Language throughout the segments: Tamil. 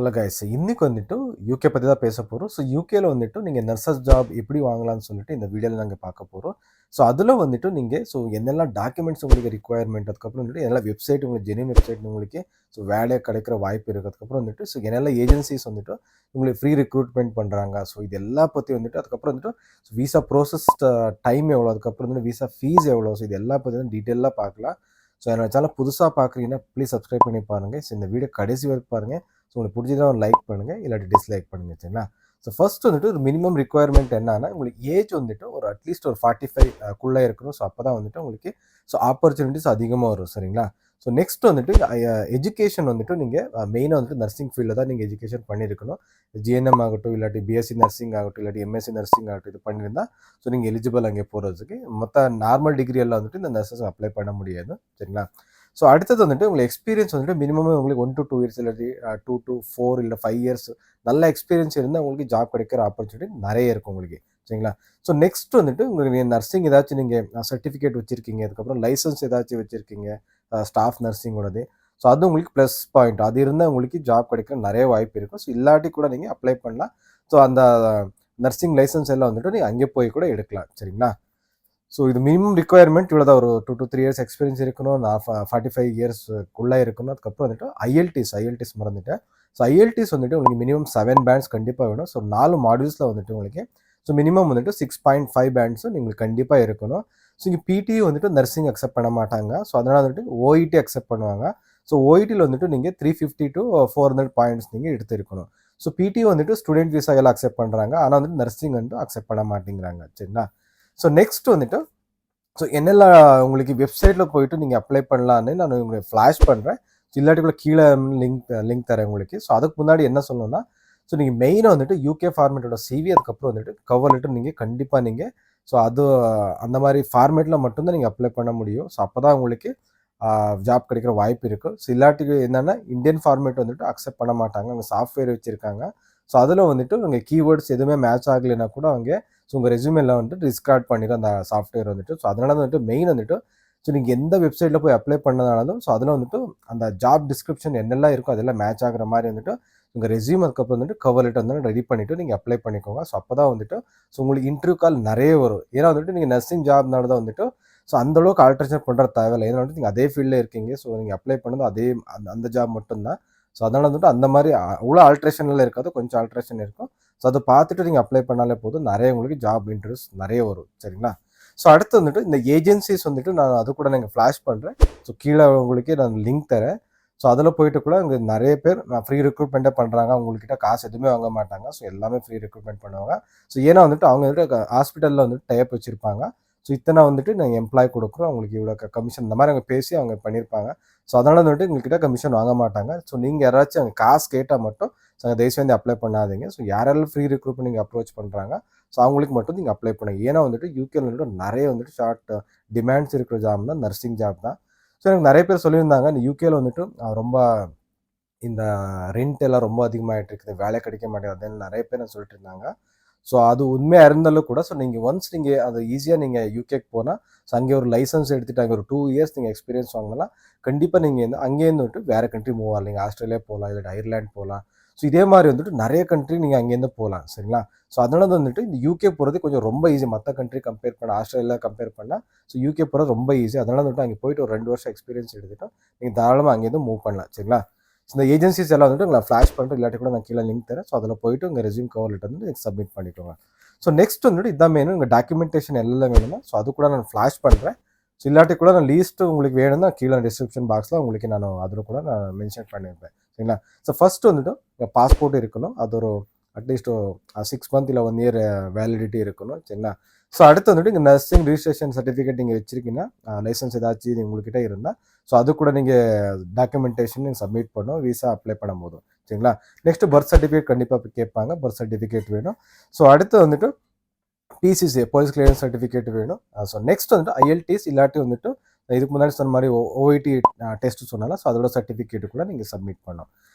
ஹலோ கைஸ், இன்னைக்கு வந்துட்டு யூகே பற்றி தான் பேச போகிறோம். ஸோ யூகேல வந்துட்டு நீங்கள் நர்சஸ் ஜாப் எப்படி வாங்கலாம்னு சொல்லிட்டு இந்த வீடியோவில் நாங்கள் பார்க்க போகிறோம். ஸோ அதில் வந்துட்டு நீங்கள் என்னெல்லாம் டாக்குமெண்ட்ஸ் உங்களுக்கு ரிக்குவயர்மெண்ட், அதுக்கப்புறம் வந்துட்டு என்னெல்லாம் வெப்சைட் உங்களுக்கு ஜென்யூன் வெப்சைட் உங்களுக்கு வேலையை கிடைக்கிற வாய்ப்பு இருக்குது. அதுக்கப்புறம் வந்துட்டு என்னெல்லாம் ஏஜென்சிஸ் வந்துட்டு உங்களுக்கு ஃப்ரீ ரெக்ரூட்மெண்ட் பண்ணுறாங்க. ஸோ இது எல்லாம் பற்றி வந்துட்டு அதுக்கப்புறம் வந்துட்டு விசா ப்ரோசஸ் டைம் எவ்வளோ, அதுக்கப்புறம் வந்துட்டு விசா ஃபீஸ் எவ்வளோ, ஸோ இது எல்லா பற்றி டீட்டெயிலாக பார்க்கலாம். ஸோ என்னோட சேனல் புதுசாக பார்க்குறீங்கன்னா ப்ளீஸ் சப்ஸ்கிரைப் பண்ணி பாருங்கள். ஸோ இந்த வீடியோ கடைசி வரைக்கும் பாருங்கள். ஸோ உங்களுக்கு பிடிச்சதா ஒரு லைக் பண்ணுங்கள், இல்லாட்டி டிஸ்லைக் பண்ணுங்கள். சரிங்களா? ஸோ ஃபர்ஸ்ட் வந்துட்டு ஒரு மினிமம் ரிக்குவயர்மெண்ட் என்னன்னா, உங்களுக்கு ஏஜ் வந்துட்டு ஒரு அட்லீஸ்ட் ஒரு 45 இருக்கணும். ஸோ அப்போ தான் வந்துட்டு உங்களுக்கு ஆப்பர்ச்சுனிட்டிஸ் அதிகமாக வரும். சரிங்களா? ஸோ நெக்ஸ்ட் வந்துட்டு எஜுகேஷன் வந்துட்டு நீங்கள் மெயினாக வந்துட்டு நர்சிங் ஃபீல்டில் தான் நீங்கள் எஜுகேஷன் பண்ணியிருக்கணும். ஜிஎன்எம் ஆகட்டும், இல்லாட்டி பிஎஸ்சி நர்சிங் ஆகட்டும், இல்லாட்டி எம்எஸ்சி நர்சிங் ஆகட்டும், இது பண்ணியிருந்தால் ஸோ நீங்கள் எலிஜிபிள் அங்கே போகிறதுக்கு. மொத்த நார்மல் டிகிரி எல்லாம் வந்துட்டு இந்த நர்சஸ் அப்ளை பண்ண முடியாது. சரிங்களா? ஸோ அடுத்தது வந்துட்டு உங்களுக்கு எக்ஸ்பீரியன்ஸ் வந்துட்டு மினிமம் உங்களுக்கு 1 to 2 இயர்ஸ், இல்லாட்டி 2 to 4 இல்லை 5 இயர்ஸ் நல்ல எக்ஸ்பீரியன்ஸ் இருந்தால் உங்களுக்கு ஜாப் கிடைக்கிற ஆப்பர்ச்சுனிட்டி நிறைய இருக்கும் உங்களுக்கு. சரிங்களா? ஸோ நெக்ஸ்ட் வந்துட்டு உங்களுக்கு நர்சிங் ஏதாச்சும் நீங்கள் சர்டிஃபிகேட் வச்சுருக்கீங்க, அதுக்கப்புறம் லைசன்ஸ் ஏதாச்சும் வச்சுருக்கீங்க ஸ்டாஃப் நர்சிங்கோடது, ஸோ அது உங்களுக்கு ப்ளஸ் பாயிண்ட். அது இருந்தால் உங்களுக்கு ஜாப் கிடைக்கிற நிறைய வாய்ப்பு இருக்கும். ஸோ இல்லாட்டி கூட நீங்கள் அப்ளை பண்ணலாம். ஸோ அந்த நர்சிங் லைசன்ஸ் எல்லாம் வந்துட்டு நீங்கள் அங்கே போய் கூட எடுக்கலாம். சரிங்களா? ஸோ இது மினிமம் ரிக்குவயர்மெண்ட் இவ்வளோ தான். ஒரு 2 to 3 இயர்ஸ் எக்ஸ்பீரியன்ஸ் இருக்கணும், 45 இயர்ஸ்க்குள்ளே இருக்கணும். அதுக்கப்புறம் வந்துட்டு ஐஎல்டிஎஸ் மறந்துட்டேன். ஸோ ஐஎல்டிஎஸ் வந்துட்டு உங்களுக்கு மினிமம் 7 பேண்ட்ஸ் கண்டிப்பாக வேணும். ஸோ 4 மாடியூல்ஸில் வந்துட்டு உங்களுக்கு மினிமம் வந்துட்டு 6.5 பேண்ட்ஸும் உங்களுக்கு கண்டிப்பாக இருக்கணும். ஸோ இங்கே பிடி வந்துட்டு நர்சிங் அக்செப்ட் பண்ண மாட்டாங்க. ஸோ அதனால் வந்துட்டு ஓஇடி அக்செப்ட் பண்ணுவாங்க. ஸோ ஓஇடியில் வந்துட்டு நீங்கள் 350 to 400 பாயிண்ட்ஸ் நீங்கள் எடுத்துருக்கணும். ஸோ பிடி வந்துட்டு ஸ்டூடெண்ட் விசா எல்லாம் அக்செப்ட் பண்ணுறாங்க, ஆனால் வந்துட்டு நர்சிங் வந்துட்டு அக்செப்ட் பண்ண மாட்டேங்கிறாங்க. சரிங்களா? ஸோ நெக்ஸ்ட் வந்துட்டு என்னெல்லாம் உங்களுக்கு வெப்சைட்டில் போயிட்டு நீங்கள் அப்ளை பண்ணலான்னு நான் உங்களுக்கு ஃப்ளாஷ் பண்ணுறேன். இல்லாட்டி கூட கீழே லிங்க் தரேன் உங்களுக்கு. ஸோ அதுக்கு முன்னாடி என்ன சொல்லணும்னா, நீங்கள் மெயினாக வந்துட்டு யூகே ஃபார்மேட்டோட சிவி, அதுக்கப்புறம் வந்துட்டு கவர் லெட்டர் நீங்கள் கண்டிப்பாக அது அந்த மாதிரி ஃபார்மேட்டில் மட்டும்தான் நீங்கள் அப்ளை பண்ண முடியும். ஸோ அப்போ தான் உங்களுக்கு ஜாப் கிடைக்கிற வாய்ப்பு இருக்குது. ஸோ இல்லாட்டி என்னென்னா இந்தியன் ஃபார்மேட் வந்துட்டு அக்செப்ட் பண்ண மாட்டாங்க. அங்கே சாஃப்ட்வேர் வச்சுருக்காங்க. ஸோ அதில் வந்துட்டு உங்கள் கீவேர்ட்ஸ் எதுவுமே மேட்ச் ஆகலைன்னா கூட அவங்க உங்கள் ரெஸ்யூமில் வந்துட்டு டிஸ்கார்ட் பண்ணிடும் அந்த சாஃப்ட்வேர் வந்துட்டு. ஸோ அதனால வந்துட்டு மெயின் வந்துட்டு நீங்கள் எந்த வெப்சைட்டில் போய் அப்ளை பண்ணதாலும் அதில் வந்துட்டு அந்த ஜாப் டிஸ்கிரிப்ஷன் என்னெல்லாம் இருக்கோ அதெல்லாம் மேட்ச் ஆகிற மாதிரி வந்துட்டு உங்கள் ரெஸ்யூம், அதுக்கப்புறம் வந்துட்டு கவர் லெட்டர் வந்து ரெடி பண்ணிவிட்டு நீங்கள் அப்ளை பண்ணிக்கோங்க. ஸோ அப்போ தான் வந்துட்டு உங்களுக்கு இன்டர்வியூ கால் நிறைய வரும். ஏன்னா வந்துட்டு நீங்கள் நர்சிங் ஜாப்னால தான் வந்துட்டு அந்தளவுக்கு ஆல்ட்ரேஷன் பண்ணுற தேவையில்லை. ஏன்னா வந்துட்டு நீங்கள் அதே ஃபீல்டில் இருக்கீங்க. ஸோ நீங்கள் அப்ளை பண்ணது அதே அந்த ஜாப் மட்டும்தான். ஸோ அதனால் வந்துட்டு அந்த மாதிரி அவ்வளோ ஆல்ட்ரேஷன்லாம் இருக்காது, கொஞ்சம் ஆல்ட்ரேஷன் இருக்கும். ஸோ அதை பார்த்துட்டு நீங்கள் அப்ளை பண்ணாலே போதும், நிறைய உங்களுக்கு ஜாப் இன்டர்வியூஸ் நிறைய வரும். சரிங்களா? ஸோ அடுத்து வந்துட்டு இந்த ஏஜென்சிஸ் வந்துட்டு நான் அது கூட நீங்கள் ஃப்ளாஷ் பண்ணுறேன். ஸோ கீழே உங்களுக்கு நான் லிங்க் தரேன். ஸோ அதில் போயிட்டு கூட அங்கே நிறைய பேர் ஃப்ரீ ரெக்ரூட்மெண்ட்டே பண்ணுறாங்க. அவங்கக்கிட்ட காசு எதுவுமே வாங்க மாட்டாங்க. ஸோ எல்லாமே ஃப்ரீ ரெக்ரூட்மெண்ட் பண்ணுவாங்க. ஸோ ஏன்னா வந்துட்டு அவங்க வந்துட்டு ஹாஸ்பிட்டலில் வந்துட்டு டைப் வச்சுருப்பாங்க. ஸோ இத்தனை வந்துட்டு நாங்கள் எம்ப்ளாய் கொடுக்குறோம், அவங்களுக்கு இவ்வளோ கமிஷன் இந்த மாதிரி அவங்க பேசி அவங்க பண்ணியிருப்பாங்க. ஸோ அதனால் வந்துட்டு உங்கள்கிட்ட கமிஷன் வாங்க மாட்டாங்க. ஸோ நீங்கள் யாராச்சும் அங்கே காசு கேட்டால் மட்டும் தயவுசெய்து வந்து அப்ளை பண்ணாதீங்க. ஸோ யாரெல்லாம் ஃப்ரீ ரெக்ரூட்மெண்ட் நீங்கள் அப்ரோச் பண்ணுறாங்க, ஸோ அவங்களுக்கு மட்டும் நீங்கள் அப்ளை பண்ணுங்க. ஏன்னா வந்துட்டு யூகேல வந்துட்டு நிறைய வந்துட்டு ஷார்ட் டிமாண்ட்ஸ் இருக்கிற ஜாப் தான் நர்சிங் ஜாப் தான். ஸோ எனக்கு நிறைய பேர் சொல்லியிருந்தாங்க, இந்த யூகேல வந்துட்டு ரொம்ப இந்த ரெண்ட் எல்லாம் ரொம்ப அதிகமாகிட்டு இருக்குது, வேலை கிடைக்க மாட்டேங்குதுன்னு நிறைய பேர் சொல்லிட்டு இருந்தாங்க. ஸோ அது உண்மையாக இருந்தாலும் கூட ஒன்ஸ் நீங்கள் அது ஈஸியாக நீங்கள் யூகேக்கு போனால் அங்கே ஒரு லைசன்ஸ் எடுத்துகிட்டு அங்கே ஒரு 2 இயர்ஸ் நீங்கள் எக்ஸ்பீரியன்ஸ் வாங்கினா கண்டிப்பாக நீங்கள் அங்கேருந்து வந்துட்டு வேறு கண்ட்ரி மூவ் ஆகலாம். நீங்கள் ஆஸ்திரேலியா போகலாம், இல்லை அயர்லாண்ட் போகலாம். ஸோ இதே மாதிரி வந்துட்டு நிறைய கண்ட்ரி நீங்கள் அங்கேருந்து போகலாம். சரிங்களா? ஸோ அதனால வந்துட்டு இந்த யூகே போகிறது கொஞ்சம் ரொம்ப ஈஸி. மற்ற கண்ட்ரி கம்பேர் பண்ண, ஆஸ்திரேலியா கம்பேர் பண்ணால் யூகே போகிறது ரொம்ப ஈஸி. அதனால வந்துட்டு அங்கே போயிட்டு ஒரு 2 வருஷம் எக்ஸ்பீரியன்ஸ் எடுத்துகிட்டு நீங்கள் தாராளமாக அங்கேருந்து மூவ் பண்ணலாம். சரிங்களா? இந்த ஏஜென்சிஸ் எல்லாம் வந்துட்டு நான் ஃப்ளாஷ் பண்ணிட்டு இல்லாட்டி கூட நான் கீழே லிங்க் தரேன். ஸோ அதில் போயிட்டு உங்கள் ரெஸ்யூம் கவர் லெட்டர் வந்து சப்மிட் பண்ணிக்கோங்க. ஸோ நெக்ஸ்ட் வந்துட்டு இதான் வேணும், உங்கள் டாக்குமெண்டேஷன் எல்லாம் வேணும்னா ஸோ அது கூட நான் ஃப்ளாஷ் பண்ணுறேன். ஸோ இல்லாட்டி கூட நான் லீஸ்ட்டு உங்களுக்கு வேணும்னா கீழே டிஸ்கிரிப்ஷன் பாக்ஸில் உங்களுக்கு நான் அதில் கூட நான் மென்ஷன் பண்ணியிருப்பேன். சரிங்களா? ஸோ ஃபஸ்ட்டு வந்துட்டு உங்கள் பாஸ்போர்ட் இருக்கணும். அது ஒரு அட்லீஸ்ட் 6 month இல்லை 1 year வேலிடிட்டி இருக்கணும். சரிங்களா? ஸோ அடுத்து வந்துட்டு இங்கே நர்சிங் ரிஜிஸ்ட்ரேஷன் சர்டிஃபிகேட் நீங்கள் வச்சுருக்கீங்கன்னா, லைசன்ஸ் ஏதாச்சும் உங்கள்கிட்ட இருந்தால் ஸோ அது கூட நீங்கள் டாக்குமெண்டேஷன் நீங்கள் சப்மிட் பண்ணணும் விசா அப்ளை பண்ணும் போதும். சரிங்களா? நெக்ஸ்ட்டு பர்த் சர்டிஃபிகேட் கண்டிப்பாக கேட்பாங்க, பர்த் சர்டிஃபிகேட் வேணும். ஸோ அடுத்து வந்துட்டு பிசிசி போலீஸ் கிளியரன்ஸ் சர்டிஃபிகேட் வேணும். ஸோ நெக்ஸ்ட் வந்துட்டு ஐஎல்டிஎஸ் இல்லாட்டி வந்துட்டு இதுக்கு முன்னாடி சொன்ன மாதிரி ஓஐடி டெஸ்ட் சொன்னாலும் ஸோ அதோட சர்டிஃபிகேட்டு கூட நீங்கள் சப்மிட் பண்ணணும்.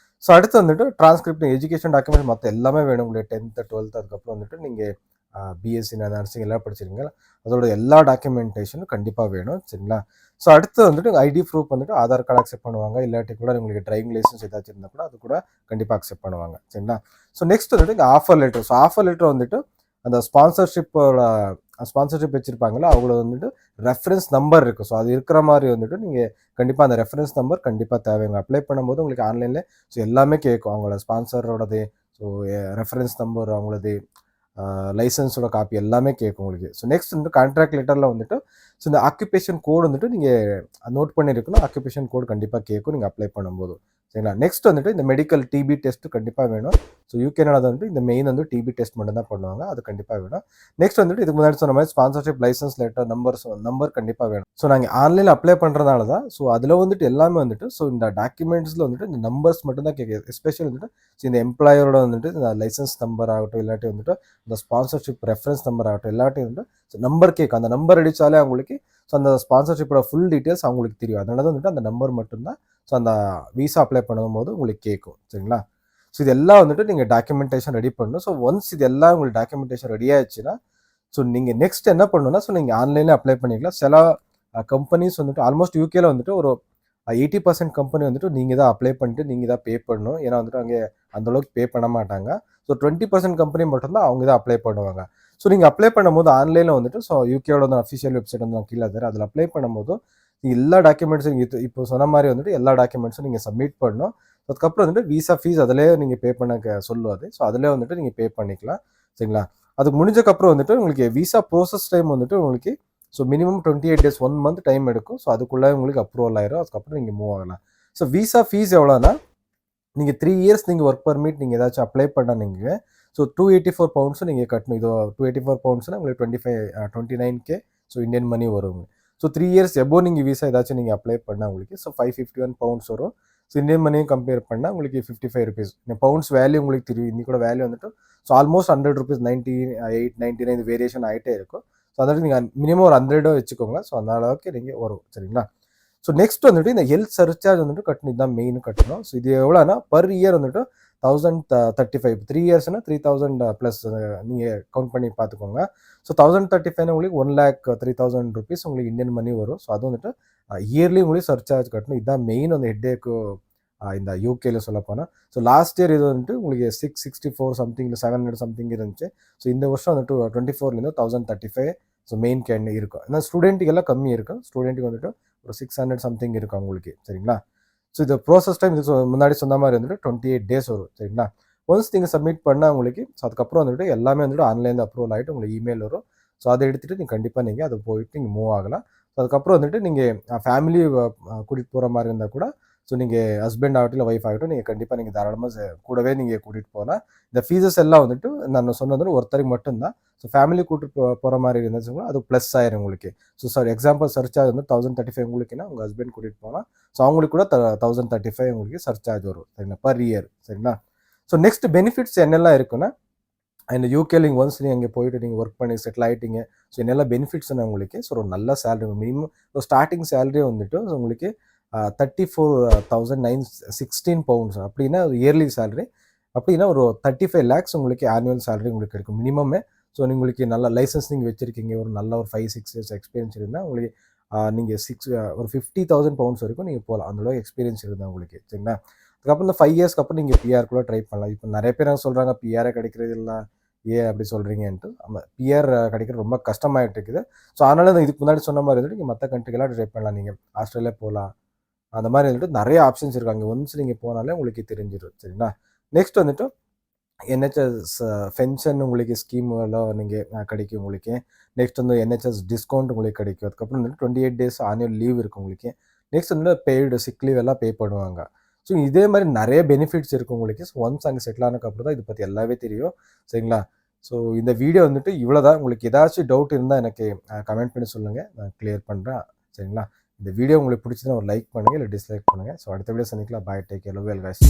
ஸோ அடுத்து வந்துட்டு டிரான்ஸ்கிரிப்ட், எஜுகேஷன் டாக்குமெண்ட் மற்ற எல்லாமே வேணும் உங்களுக்கு. 10th 12th அதுக்கப்புறம் வந்துட்டு நீங்கள் பிஎஸ்சி நர்சிங் எல்லாம் படிச்சிருக்கீங்க, அதோட எல்லா டாக்குமெண்டேஷனும் கண்டிப்பாக வேணும். சரிங்களா? ஸோ அடுத்து வந்துட்டு ஐடி ப்ரூஃப் வந்துட்டு ஆதார் கார்டு அக்செப்ட் பண்ணுவாங்க. இல்லாட்டி கூட உங்களுக்கு டிரைவிங் லைசன்ஸ் ஏதாச்சும் இருந்தால் கூட அது கூட கண்டிப்பாக அக்செப்ட் பண்ணுவாங்க. சரிங்களா? ஸோ நெக்ஸ்ட் வந்துட்டு இங்கே offer letter. So offer letter வந்துட்டு அந்த ஸ்பான்சர்ஷிப் வச்சுருப்பாங்களா, அவங்கள வந்துட்டு ரெஃபரன்ஸ் நம்பர் இருக்குது. ஸோ அது இருக்கிற மாதிரி வந்துட்டு நீங்கள் கண்டிப்பாக அந்த ரெஃபரன்ஸ் நம்பர் கண்டிப்பாக தேவைங்க. அப்ளை பண்ணும்போது உங்களுக்கு ஆன்லைனில் ஸோ எல்லாமே கேட்கும். அவங்களோட ஸ்பான்சரோடது, ஸோ ரெஃபரன்ஸ் நம்பர், அவங்களது லைசன்ஸோட காப்பி எல்லாமே கேட்கும் உங்களுக்கு. ஸோ நெக்ஸ்ட் வந்துட்டு கான்ட்ராக்ட் லெட்டரில் வந்துட்டு ஸோ இந்த ஆக்குபேஷன் கோடு வந்துட்டு நீங்கள் நோட் பண்ணியிருக்கணும். ஆக்குபேஷன் கோடு கண்டிப்பாக கேட்கும் நீங்கள் அப்ளை பண்ணும்போது. சரிங்களா? நெக்ஸ்ட் வந்துட்டு இந்த மெடிக்கல் டிபி டெஸ்ட் கண்டிப்பாக வேணும். ஸோ யூகேனால வந்துட்டு இந்த மெயின் வந்து டிபி டெஸ்ட் மட்டும் தான் பண்ணுவாங்க. அது கண்டிப்பாக வேணும். நெக்ஸ்ட் வந்துட்டு இதுக்கு முன்னாடி சொன்ன மாதிரி ஸ்பான்சர்ஷிப் லைசன்ஸ் லெட்டர் நம்பர் கண்டிப்பாக வேணும். ஸோ நாங்கள் ஆன்லைனில் அப்ளை பண்ணுறதுனால தான் ஸோ அதில் வந்துட்டு எல்லாமே வந்துட்டு ஸோ இந்த டாக்குமெண்ட்ஸில் வந்துட்டு இந்த நம்பர்ஸ் மட்டும் தான் கேட்குது. எஸ்பெஷலி வந்துட்டு ஸோ இந்த எம்ப்ளாயரோட வந்துட்டு இந்த லைசன்ஸ் நம்பர் ஆகட்டும், இல்லாட்டி வந்துட்டு இந்த ஸ்பான்சர்ஷிப் ரெஃபரன்ஸ் நம்பர் ஆகட்டும், எல்லாத்தையும் வந்துட்டு ஸோ நம்பர் கேட்கும். அந்த நம்பர் அடித்தாலே அவங்களுக்கு ஸோ அந்த ஸ்பான்சர்ஷிப்போட ஃபுல் டீட்டெயில்ஸ் அவங்களுக்கு தெரியும். அதனால தான் வந்துட்டு அந்த நம்பர் மட்டும்தான் ஸோ அந்த விசா அப்ளை பண்ணும்போது உங்களுக்கு கேட்கும். சரிங்களா? ஸோ இதெல்லாம் வந்துட்டு நீங்கள் டாக்குமெண்டேஷன் ரெடி பண்ணணும். ஸோ ஒன்ஸ் இது எல்லாம் உங்களுக்கு டாக்குமெண்டேஷன் ரெடி ஆயிடுச்சுன்னா ஸோ நீங்கள் நெக்ஸ்ட் என்ன பண்ணணும்னா ஸோ நீங்கள் ஆன்லைனில் அப்ளை பண்ணிக்கலாம். சில கம்பெனிஸ் வந்துட்டு ஆல்மோஸ்ட் யூகேல வந்துட்டு ஒரு 80% கம்பெனி வந்துட்டு நீங்கள் தான் அப்ளை பண்ணிட்டு நீங்கள் தான் பே பண்ணணும். ஏன்னா வந்துட்டு அங்கே அந்தளவுக்கு பே பண்ண மாட்டாங்க. ஸோ 20% கம்பெனி மட்டும்தான் அவங்க தான் அப்ளை பண்ணுவாங்க. ஸோ நீங்கள் அப்ளை பண்ணும்போது ஆன்லைனில் வந்துட்டு ஸோ யூகேயோட வந்து அஃபிஷியல் வெப்சைட் வந்து நான் கீழே தரேன். அதில் அப்ளை பண்ணும்போது எல்லா டாக்குமெண்ட்ஸும் நீங்கள் இப்போ சொன்ன மாதிரி வந்துட்டு எல்லா டாக்குமெண்ட்ஸும் நீங்கள் சப்மிட் பண்ணணும். அதுக்கப்புறம் வந்துட்டு விசா ஃபீஸ் அதிலே நீங்கள் பே பண்ண சொல்லுவாது. ஸோ அதிலே வந்துட்டு நீங்கள் பே பண்ணிக்கலாம். சரிங்களா? அதுக்கு முடிஞ்சக்கப்புறம் வந்துட்டு உங்களுக்கு விசா ப்ரோசஸ் டைம் வந்துட்டு உங்களுக்கு so minimum 28 days 1 month time எடுக்கும். ஸோ அதுக்குள்ளே உங்களுக்கு அப்ரூவல் ஆயிரும். அதுக்கப்புறம் நீங்கள் மூவ் ஆகலாம். ஸோ விசா ஃபீஸ் எவ்வளோனா நீங்கள் 3 இயர்ஸ் நீங்கள் ஒர்க் பர்மிட் நீங்கள் ஏதாச்சும் அப்ளை பண்ண நீங்கள் ஸோ 284 பவுண்ட்ஸும் நீங்கள் கட்டணும். இது 284 பவுண்ட்ஸ்னால் உங்களுக்கு 29K ஸோ இந்தியன் மணி வரும். ஸோ 3 இயர்ஸ் எபோ நீங்கள் விசா ஏதாச்சும் நீங்கள் அப்ளை பண்ணால் உங்களுக்கு ஸோ 551 பவுண்ட்ஸ் வரும். ஸோ இந்தியன் மணியும் கம்பேர் பண்ணால் உங்களுக்கு 55 ருபீஸ். இந்த பவுண்ட்ஸ் வேல்யூ உங்களுக்கு தெரியும். இன்னி கூட வேல்யூ வந்துட்டு ஸோ ஆல்மோஸ்ட் 100 ருபீஸ் 98 99 வேரியேஷன் ஆகிட்டே இருக்கும். ஸோ அதனால் நீங்கள் மினிமம் ஒரு 100 வச்சுக்கோங்க. ஸோ அந்த அளவுக்கு நீங்கள் வரும். சரிங்களா? ஸோ நெக்ஸ்ட் வந்துட்டு இந்த ஹெல்த் சர்சார்ஜ் வந்துட்டு கட்டணும். இதுதான் மெயின் கட்டணும். ஸோ இது எவ்வளோனா பர் இயர் வந்துட்டு 1035 3 இயர்ஸ்னால் 3000 ப்ளஸ் நீங்கள் கவுண்ட் பண்ணி பார்த்துக்கோங்க. ஸோ 1035 உங்களுக்கு 1,03,000 ருபீஸ் உங்களுக்கு இந்தியன் மணி வரும். ஸோ அது வந்துட்டு இயர்லி உங்களுக்கு சர்சார்ஜ் கட்டணும். இதுதான் மெயின் அந்த ஹெட்டேக்கு இந்த யூகேல சொல்ல போனால். ஸோ லாஸ்ட் இயர் இது வந்துட்டு உங்களுக்கு 664 சம்திங் இல்லை 700 சம்திங் இருந்துச்சு. ஸோ இந்த வருஷம் வந்துட்டு 24லேருந்து 1035 ஸோ மெயின் கேன் இருக்கும். ஏன்னா ஸ்டூடெண்ட்டுக்கெல்லாம் கம்மி இருக்கும். ஸ்டூடெண்ட்டுக்கு வந்துட்டு ஒரு 600 சம்திங் இருக்கும் அவங்களுக்கு. சரிங்களா? ஸோ இது ப்ரோசஸ் டைம் இது முன்னாடி சொன்ன மாதிரி வந்துட்டு 28 டேஸ் வரும். சரிங்களா? ஒன்ஸ் நீங்கள் சப்மிட் பண்ணால் உங்களுக்கு ஸோ அதுக்கப்புறம் வந்துட்டு எல்லாமே வந்துட்டு ஆன்லைனில் அப்ரூவல் ஆகிட்டு உங்களுக்கு இமெயில் வரும். ஸோ அதை எடுத்துகிட்டு நீங்கள் கண்டிப்பாக நீங்கள் அதை போயிட்டு நீங்கள் மூவ் ஆகலாம். ஸோ அதுக்கப்புறம் வந்துட்டு நீங்கள் ஃபேமிலி கூட்டிகிட்டு போகிற மாதிரி இருந்தால் கூட ஸோ நீங்கள் ஹஸ்பண்ட் ஆகட்டும் இல்லை ஒய்ஃப் ஆகட்டும் நீங்கள் கண்டிப்பாக நீங்கள் தாராளமாக கூடவே நீங்கள் கூட்டிகிட்டு போகலாம். இந்த ஃபீஸஸ் எல்லாம் வந்துட்டு நான் சொன்னது ஒருத்தருக்கு மட்டும்தான். ஸோ ஃபேமிலி கூட்டிட்டு போகிற மாதிரி இருந்துச்சுன்னா அது ப்ளஸ் ஆயிரும் உங்களுக்கு. ஸோ சார் எக்ஸாம்பிள் சர்ச்சார்ஜ் வந்து 1035 உங்களுக்குன்னா உங்கள் ஹஸ்பண்ட் கூட்டிகிட்டு போகலாம். ஸோ அவங்களுக்கு கூட 1035 உங்களுக்கு சர்ச்சார்ஜ் வரும். சரிங்களா? Per year. சரிங்களா? ஸோ நெக்ஸ்ட் பெனிஃபிட்ஸ் என்னெல்லாம் இருக்குன்னா இந்த யூகேல நீங்கள் ஒன்ஸ் நீங்கள் அங்கே போயிட்டு நீங்கள் ஒர்க் பண்ணி செட்டில் ஆகிட்டீங்க. ஸோ என்னெல்லாம் பெனிஃபிட்ஸ்னா உங்களுக்கு ஸோ ஒரு நல்ல சேலரி மினிமம் ஒரு ஸ்டார்டிங் சேலரி வந்துட்டு ஸோ உங்களுக்கு 34,916 பவுண்ட்ஸ் அப்படின்னா இயர்லி சேலரி. அப்படின்னா ஒரு 35 lakhs உங்களுக்கு ஆனுவல் சேலரி உங்களுக்கு கிடைக்கும் மினிமமே. ஸோ உங்களுக்கு நல்ல லைசன்ஸ் நீங்கள் வச்சுருக்கீங்க, ஒரு நல்ல ஒரு 5-6 இயர்ஸ் எக்ஸ்பீரியன்ஸ் இருந்தால் உங்களுக்கு நீங்கள் ஒரு 50,000 பவுண்ட்ஸ் வரைக்கும் நீங்கள் போகலாம். அந்தளவுக்கு எக்ஸ்பீரியன்ஸ் இருந்தால் உங்களுக்கு. சரிங்களா? அதுக்கப்புறம் இந்த 5 இயர்ஸ்க்கு அப்புறம் நீங்கள் பிஆர் கூட ட்ரை பண்ணலாம். இப்போ நிறைய பேர் சொல்கிறாங்க பிஆரே கிடைக்கிறது இல்லை, ஏன் அப்படி சொல்கிறீங்கன்ட்டு. ஆமாம், பிஆர் கிடைக்கிறது ரொம்ப கஷ்டமாகிட்டு இருக்குது. ஸோ அதனால இதுக்கு முன்னாடி சொன்ன மாதிரி வந்துட்டு நீங்கள் மற்ற கண்ட்ரிக்கெல்லாம் ட்ரை பண்ணலாம். நீங்கள் ஆஸ்திரேலியா போகலாம். அந்த மாதிரி வந்துட்டு நிறைய ஆப்ஷன்ஸ் இருக்காங்க. ஒன்ஸ் நீங்கள் போனாலே உங்களுக்கு தெரிஞ்சிடும். சரிங்களா? நெக்ஸ்ட் வந்துட்டு என்ஹெச்எஸ் பென்ஷன் உங்களுக்கு ஸ்கீம் எல்லாம் நீங்கள் கிடைக்கும் உங்களுக்கு. நெக்ஸ்ட் வந்து என்ஹெச்எஸ் டிஸ்கவுண்ட் உங்களுக்கு கிடைக்கும். அதுக்கப்புறம் வந்துட்டு 28 டேஸ் ஆனுவல் லீவ் இருக்குது உங்களுக்கு. நெக்ஸ்ட் வந்து பெய்டு சிக் லீவ் எல்லாம் பே பண்ணுவாங்க. ஸோ இதே மாதிரி நிறைய பெனிஃபிட்ஸ் இருக்குது உங்களுக்கு. ஸோ ஒன்ஸ் அங்கே செட்டில் ஆனதுக்கப்புறம் தான் இதை பற்றி எல்லாமே தெரியும். சரிங்களா? ஸோ இந்த வீடியோ வந்துட்டு இவ்வளோ தான். உங்களுக்கு ஏதாச்சும் டவுட் இருந்தால் எனக்கு கமெண்ட் பண்ணி சொல்லுங்கள், நான் கிளியர் பண்ணுறேன். சரிங்களா? இந்த வீடியோ உங்களுக்கு பிடிச்சதுன்னா ஒரு லைக் பண்ணுங்கள், இல்லை டிஸ்லைக் பண்ணுங்கள். ஸோ அடுத்த வீடியோ சந்திக்கலாம். Bye, take care, love you all guys.